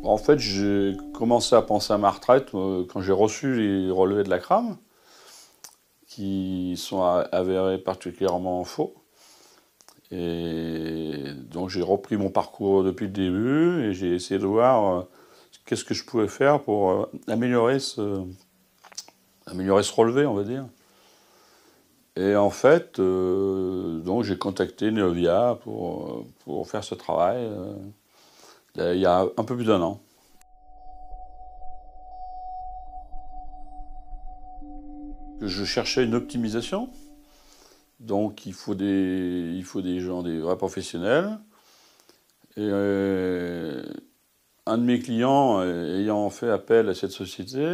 En fait, j'ai commencé à penser à ma retraite quand j'ai reçu les relevés de la CRAM, qui sont avérés particulièrement faux. Et donc j'ai repris mon parcours depuis le début et j'ai essayé de voir qu'est-ce que je pouvais faire pour améliorer ce relevé, on va dire. Et en fait, donc j'ai contacté Neovia pour faire ce travail il y a un peu plus d'un an. Je cherchais une optimisation. Donc il faut des gens, des vrais professionnels. Et un de mes clients ayant fait appel à cette société,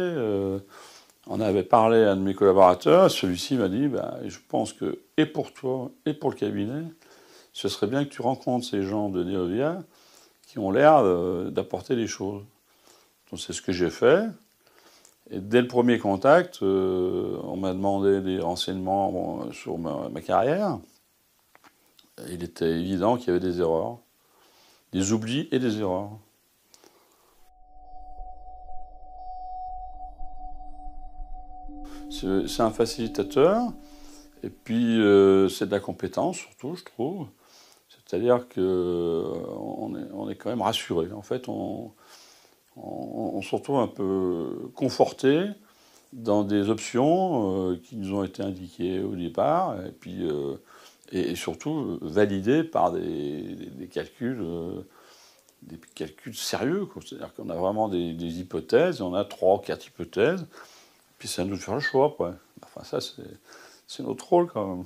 on avait parlé à un de mes collaborateurs. Celui-ci m'a dit, bah, je pense que et pour toi et pour le cabinet, ce serait bien que tu rencontres ces gens de Neovia qui ont l'air d'apporter des choses. Donc c'est ce que j'ai fait. Et dès le premier contact, on m'a demandé des renseignements sur ma carrière. Il était évident qu'il y avait des erreurs, des oublis et des erreurs. C'est un facilitateur, et puis c'est de la compétence surtout, je trouve. C'est-à-dire on est quand même rassuré. En fait, on se retrouve un peu conforté dans des options qui nous ont été indiquées au départ, et puis et surtout validées par des calculs sérieux. C'est-à-dire qu'on a vraiment des hypothèses, on a 3 ou 4 hypothèses, puis c'est à nous de faire le choix après. Enfin, ça, c'est notre rôle quand même.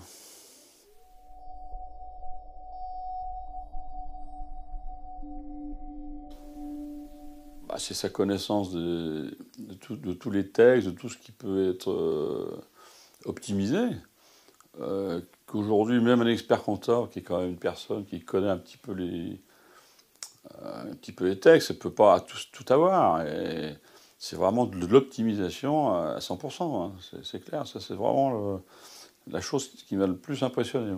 Bah, c'est sa connaissance de tous les textes, de tout ce qui peut être optimisé. Qu'aujourd'hui, même un expert comptable, qui est quand même une personne qui connaît un petit peu les textes, ne peut pas tout avoir. Et c'est vraiment de l'optimisation à 100%. Hein. C'est clair, ça c'est vraiment la chose qui m'a le plus impressionné.